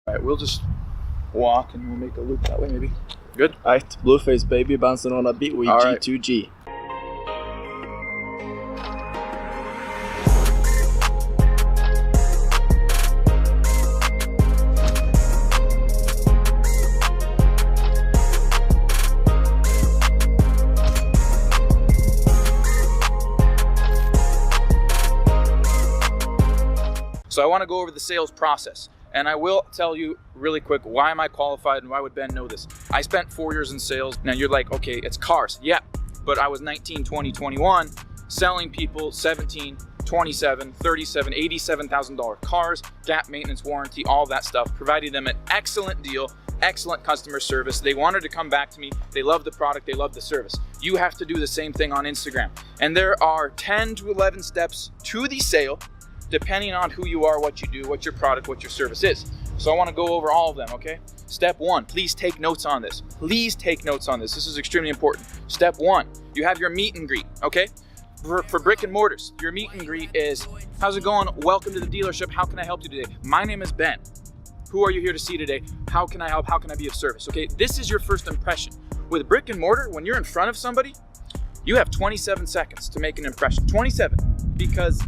All right, we'll just walk and we'll make a loop that way maybe. Good? Alright, Blueface baby, bouncing on a beat with G2G. So I want to go over the sales process, and I will tell you really quick, why am I qualified and why would Ben know this? I spent 4 years in sales. Now you're like, okay, it's cars. Yeah, but I was 19, 20, 21, selling people 17, 27, 37, $87,000 cars, gap maintenance warranty, all that stuff, providing them an excellent deal, excellent customer service. They wanted to come back to me. They love the product. They love the service. You have to do the same thing on Instagram. And there are 10 to 11 steps to the sale, depending on who you are, what you do, what your product, what your service is. So I want to go over all of them, okay? Step one, please take notes on this. Please take notes on this. This is extremely important. Step one, you have your meet and greet, okay? For brick and mortars, your meet and greet is, how's it going? Welcome to the dealership. How can I help you today? My name is Ben. Who are you here to see today? How can I help? How can I be of service? Okay, this is your first impression. With brick and mortar, when you're in front of somebody, you have 27 seconds to make an impression. 27, because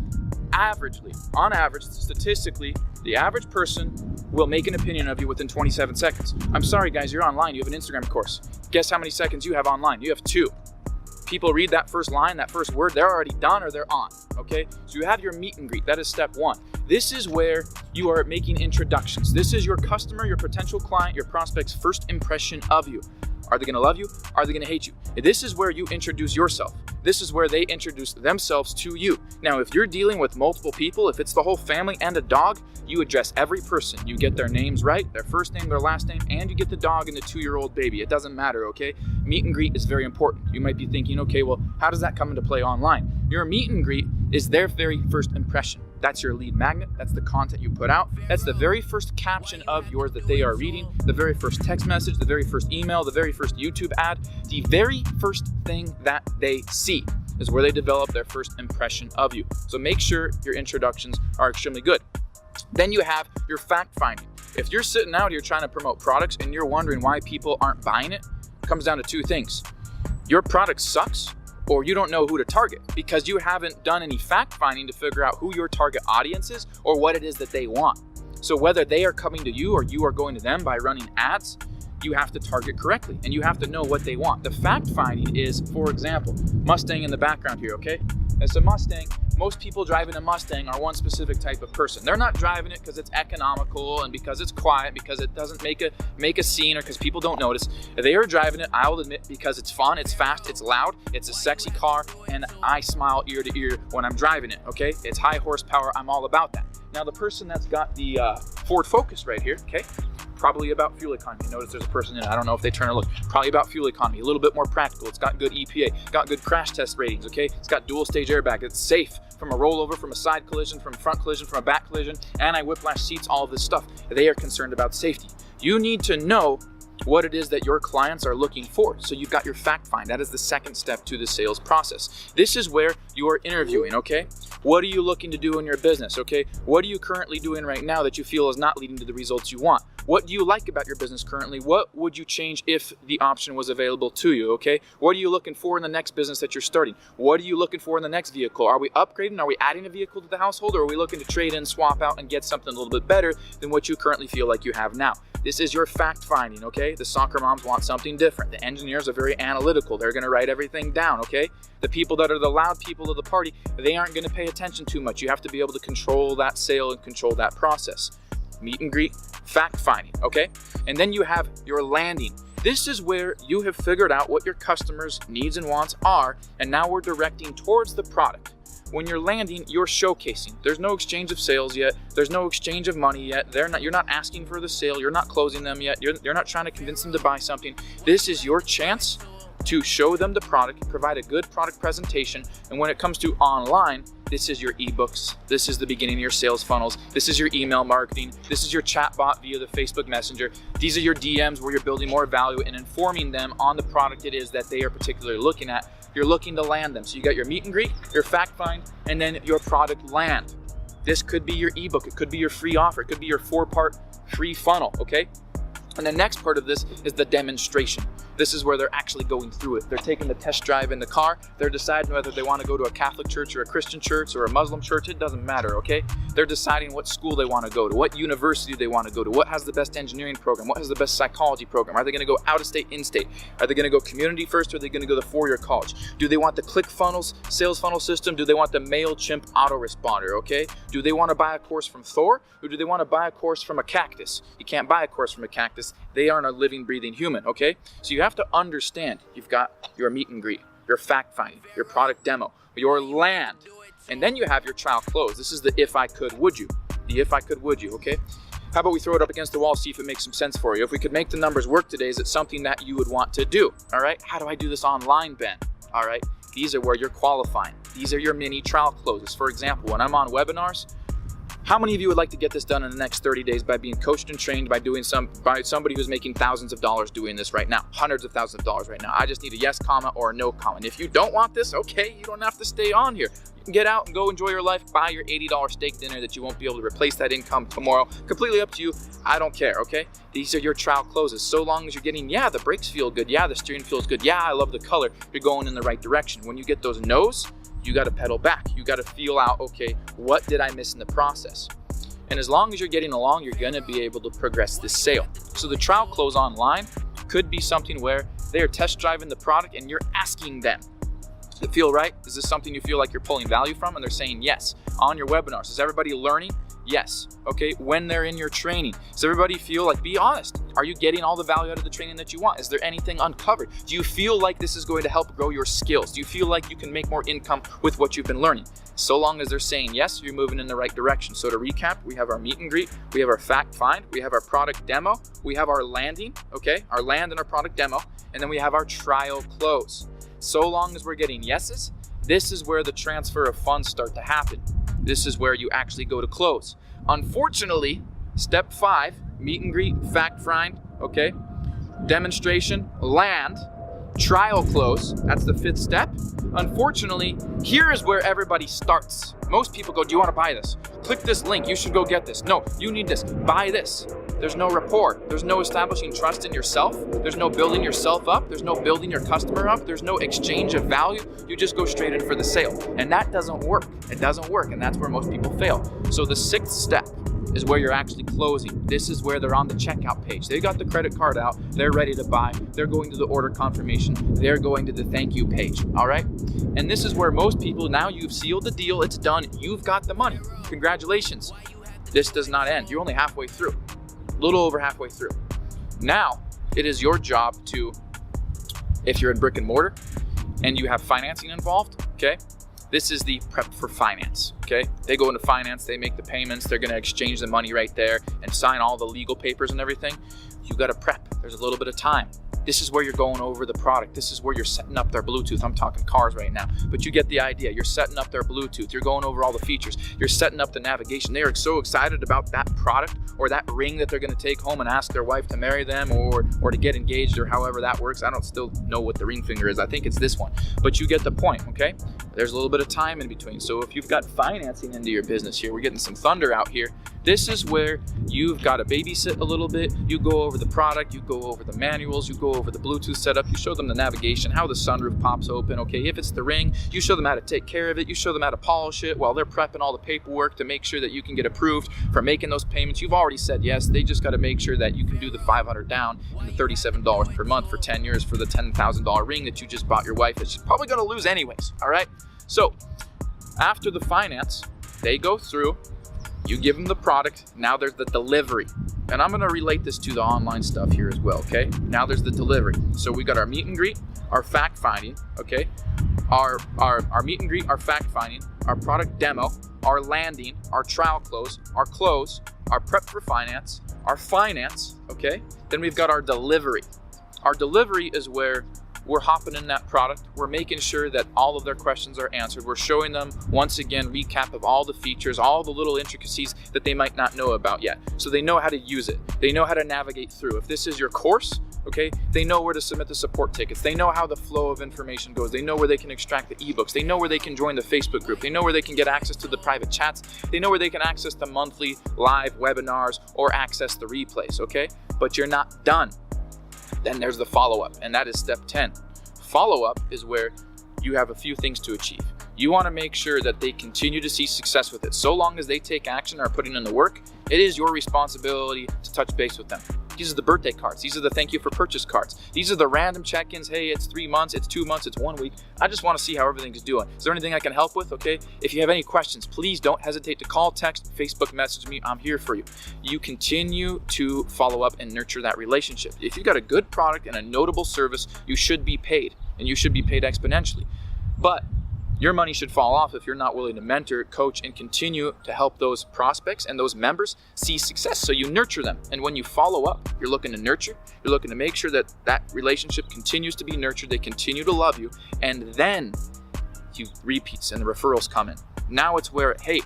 averagely, on average, statistically, the average person will make an opinion of you within 27 seconds. I'm sorry guys, you're online, you have an Instagram course. Guess how many seconds you have online? You have 2. People read that first line, that first word, they're already done or they're on, okay? So you have your meet and greet, that is step one. This is where you are making introductions. This is your customer, your potential client, your prospect's first impression of you. Are they gonna love you? Are they gonna hate you? This is where you introduce yourself. This is where they introduce themselves to you. Now, if you're dealing with multiple people, if it's the whole family and a dog, you address every person. You get their names right, their first name, their last name, and you get the dog and the 2-year-old baby. It doesn't matter, okay? Meet and greet is very important. You might be thinking, okay, well, how does that come into play online? Your meet and greet is their very first impression. That's your lead magnet. That's the content you put out. That's the very first caption of yours that they are reading, the very first text message, the very first email, the very first YouTube ad. The very first thing that they see is where they develop their first impression of you. So make sure your introductions are extremely good. Then you have your fact finding. If you're sitting out here trying to promote products and you're wondering why people aren't buying it, it comes down to 2 things. Your product sucks, or you don't know who to target because you haven't done any fact finding to figure out who your target audience is or what it is that they want. So whether they are coming to you or you are going to them by running ads, you have to target correctly and you have to know what they want. The fact finding is, for example, Mustang in the background here, okay? It's a Mustang. Most people driving a Mustang are one specific type of person. They're not driving it because it's economical and because it's quiet, because it doesn't make a scene, or because people don't notice. They are driving it, I will admit, because it's fun, it's fast, it's loud, it's a sexy car, and I smile ear to ear when I'm driving it, okay? It's high horsepower, I'm all about that. Now the person that's got the Ford Focus right here, okay? Probably about fuel economy. Notice there's a person in it. I don't know if they turn or look. Probably about fuel economy. A little bit more practical. It's got good EPA, got good crash test ratings, okay? It's got dual stage airbag. It's safe from a rollover, from a side collision, from a front collision, from a back collision, anti-whiplash seats, all of this stuff. They are concerned about safety. You need to know what it is that your clients are looking for. So you've got your fact find. That is the second step to the sales process. This is where you are interviewing, okay? What are you looking to do in your business, okay? What are you currently doing right now that you feel is not leading to the results you want? What do you like about your business currently? What would you change if the option was available to you, okay? What are you looking for in the next business that you're starting? What are you looking for in the next vehicle? Are we upgrading? Are we adding a vehicle to the household? Or are we looking to trade in, swap out, and get something a little bit better than what you currently feel like you have now? This is your fact finding, okay? The soccer moms want something different. The engineers are very analytical. They're gonna write everything down, okay? The people that are the loud people of the party, they aren't gonna pay attention too much. You have to be able to control that sale and control that process. Meet and greet, fact finding, okay? And then you have your landing. This is where you have figured out what your customers' needs and wants are, and now we're directing towards the product. When you're landing, you're showcasing. There's no exchange of sales yet. There's no exchange of money yet. You're not asking for the sale. You're not closing them yet. You're not trying to convince them to buy something. This is your chance to show them the product, provide a good product presentation. And when it comes to online, this is your ebooks. This is the beginning of your sales funnels. This is your email marketing. This is your chatbot via the Facebook Messenger. These are your DMs where you're building more value and informing them on the product it is that they are particularly looking at. You're looking to land them. So you got your meet and greet, your fact find, and then your product land. This could be your ebook, it could be your free offer, it could be your 4-part free funnel, okay? And the next part of this is the demonstration. This is where they're actually going through it. They're taking the test drive in the car. They're deciding whether they want to go to a Catholic church or a Christian church or a Muslim church. It doesn't matter, okay? They're deciding what school they want to go to, what university they want to go to, what has the best engineering program, what has the best psychology program. Are they going to go out of state, in state? Are they going to go community first, or are they going to go the 4-year college? Do they want the ClickFunnels sales funnel system? Do they want the MailChimp autoresponder, okay? Do they want to buy a course from Thor, or do they want to buy a course from a cactus? You can't buy a course from a cactus. They aren't a living, breathing human, okay? So you have to understand, you've got your meet and greet, your fact finding, your product demo, your land, and then you have your trial close. This is the if I could, would you? The if I could, would you, okay? How about we throw it up against the wall, see if it makes some sense for you. If we could make the numbers work today, is it something that you would want to do, all right? How do I do this online, Ben? All right, these are where you're qualifying. These are your mini trial closes. For example, when I'm on webinars, how many of you would like to get this done in the next 30 days by being coached and trained by somebody who's making thousands of dollars doing this right now, hundreds of thousands of dollars right now? I just need a yes comma or a no comma. And if you don't want this, okay, you don't have to stay on here. You can get out and go enjoy your life, buy your $80 steak dinner that you won't be able to replace that income tomorrow. Completely up to you. I don't care, okay? These are your trial closes. So long as you're getting, yeah, the brakes feel good. Yeah, the steering feels good. Yeah, I love the color. You're going in the right direction. When you get those no's, you got to pedal back. You got to feel out, okay, what did I miss in the process? And as long as you're getting along, you're going to be able to progress this sale. So the trial close online could be something where they are test driving the product and you're asking them, does it feel right? Is this something you feel like you're pulling value from? And they're saying yes. On your webinars, is everybody learning? Yes. Okay, when they're in your training, does everybody feel like, be honest, are you getting all the value out of the training that you want? Is there anything uncovered? Do you feel like this is going to help grow your skills? Do you feel like you can make more income with what you've been learning? So long as they're saying yes, you're moving in the right direction. So to recap, we have our meet and greet, we have our fact find, we have our product demo, we have our landing, okay, our land and our product demo, and then we have our trial close. So long as we're getting yeses, this is where the transfer of funds start to happen. This is where you actually go to close. Unfortunately, step 5, meet and greet, fact find, okay, demonstration, land, trial close, that's the 5th step. Unfortunately, here is where everybody starts. Most people go, do you want to buy this? Click this link, you should go get this. No, you need this, buy this. There's no rapport. There's no establishing trust in yourself. There's no building yourself up. There's no building your customer up. There's no exchange of value. You just go straight in for the sale. And that doesn't work. It doesn't work, and that's where most people fail. So the 6th step is where you're actually closing. This is where they're on the checkout page. They got the credit card out. They're ready to buy. They're going to the order confirmation. They're going to the thank you page, all right? And this is where most people, now you've sealed the deal. It's done. You've got the money. Congratulations. This does not end. You're only halfway through. A little over halfway through. Now, it is your job to, if you're in brick and mortar and you have financing involved, okay, this is the prep for finance, okay? They go into finance, they make the payments, they're gonna exchange the money right there and sign all the legal papers and everything. You gotta prep, there's a little bit of time. This is where you're going over the product. This is where you're setting up their Bluetooth. I'm talking cars right now, but you get the idea. You're setting up their Bluetooth. You're going over all the features. You're setting up the navigation. They are so excited about that product or that ring that they're going to take home and ask their wife to marry them or to get engaged or however that works. I don't still know what the ring finger is. I think it's this one, but you get the point, okay? There's a little bit of time in between. So if you've got financing into your business here, we're getting some thunder out here. This is where you've got to babysit a little bit. You go over the product, you go over the manuals, you go over the Bluetooth setup, you show them the navigation, how the sunroof pops open. Okay, if it's the ring, you show them how to take care of it, you show them how to polish it while they're prepping all the paperwork to make sure that you can get approved for making those payments. You've already said yes, they just got to make sure that you can do the $500 down and the $37 per month for 10 years for the $10,000 ring that you just bought your wife that she's probably going to lose anyways, all right? So after the finance, they go through, you give them the product, now there's the delivery. And I'm gonna relate this to the online stuff here as well, okay? Now there's the delivery. So we got our meet and greet, our fact finding, okay? Our meet and greet, our fact finding, our product demo, our landing, our trial close, our prep for finance, our finance, okay? Then we've got our delivery. Our delivery is where we're hopping in that product. We're making sure that all of their questions are answered. We're showing them, once again, recap of all the features, all the little intricacies that they might not know about yet. So they know how to use it. They know how to navigate through. If this is your course, okay? They know where to submit the support tickets. They know how the flow of information goes. They know where they can extract the ebooks. They know where they can join the Facebook group. They know where they can get access to the private chats. They know where they can access the monthly live webinars or access the replays, okay? But you're not done. Then there's the follow-up, and that is step 10. Follow-up is where you have a few things to achieve. You want to make sure that they continue to see success with it. So long as they take action or are putting in the work, it is your responsibility to touch base with them. These are the birthday cards. These are the thank you for purchase cards. These are the random check-ins. Hey, it's 3 months, it's 2 months, it's 1 week. I just want to see how everything's doing. Is there anything I can help with? Okay. If you have any questions, please don't hesitate to call, text, Facebook message me. I'm here for you. You continue to follow up and nurture that relationship. If you've got a good product and a notable service, you should be paid, and you should be paid exponentially. But your money should fall off if you're not willing to mentor, coach, and continue to help those prospects and those members see success. So you nurture them. And when you follow up, you're looking to nurture, you're looking to make sure that that relationship continues to be nurtured, they continue to love you, and then you repeats and the referrals come in. Now it's where, hey,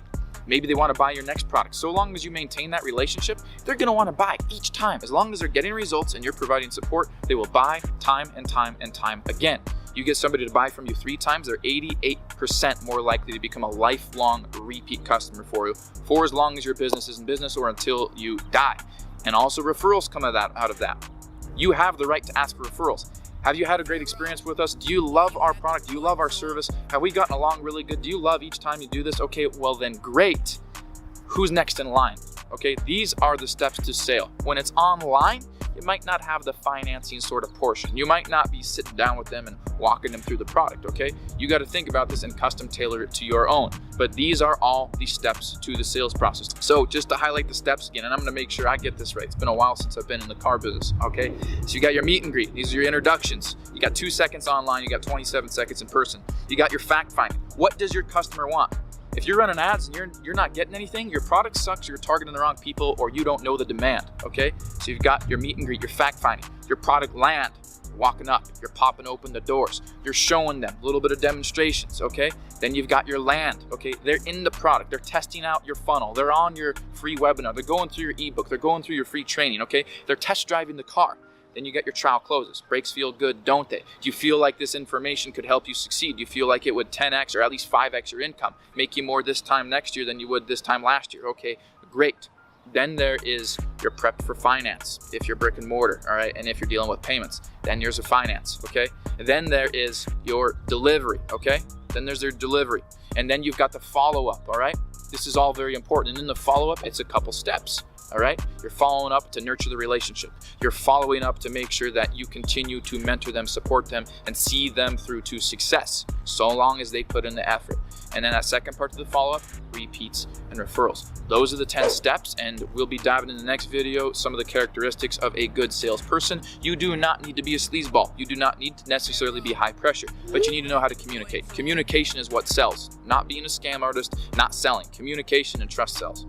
maybe they want to buy your next product. So long as you maintain that relationship, they're going to want to buy each time. As long as they're getting results and you're providing support, they will buy time and time and time again. You get somebody to buy from you 3 times, they're 88% more likely to become a lifelong repeat customer for you for as long as your business is in business or until you die. And also referrals come out of that. You have the right to ask for referrals. Have you had a great experience with us? Do you love our product? Do you love our service? Have we gotten along really good? Do you love each time you do this? Okay, well then great. Who's next in line? Okay, these are the steps to sale. When it's online, it might not have the financing sort of portion. You might not be sitting down with them and walking them through the product, okay? You got to think about this and custom tailor it to your own. But these are all the steps to the sales process. So just to highlight the steps again, and I'm going to make sure I get this right. It's been a while since I've been in the car business, okay? So you got your meet and greet. These are your introductions. You got 2 seconds online. You got 27 seconds in person. You got your fact finding. What does your customer want? If you're running ads and you're not getting anything, your product sucks, you're targeting the wrong people, or you don't know the demand, okay? So you've got your meet and greet, your fact finding, your product land, walking up, you're popping open the doors, you're showing them a little bit of demonstrations, okay? Then you've got your land, okay? They're in the product, they're testing out your funnel, they're on your free webinar, they're going through your ebook, they're going through your free training, okay? They're test driving the car. Then you get your trial closes. Brakes feel good, don't they? Do you feel like this information could help you succeed? Do you feel like it would 10x or at least 5x your income, make you more this time next year than you would this time last year? Okay, great. Then there is your prep for finance, if you're brick and mortar, all right? And if you're dealing with payments, then there's a finance, okay? And then there is your delivery, okay? Then there's their delivery. And then you've got the follow-up, all right? This is all very important. And in the follow-up, it's a couple steps. All right, you're following up to nurture the relationship. You're following up to make sure that you continue to mentor them, support them, and see them through to success, so long as they put in the effort. And then that second part of the follow-up, repeats and referrals. Those are the 10 steps, and we'll be diving in the next video some of the characteristics of a good salesperson. You do not need to be a sleazeball. You do not need to necessarily be high pressure, but you need to know how to communicate. Communication is what sells. Not being a scam artist, not selling. Communication and trust sells.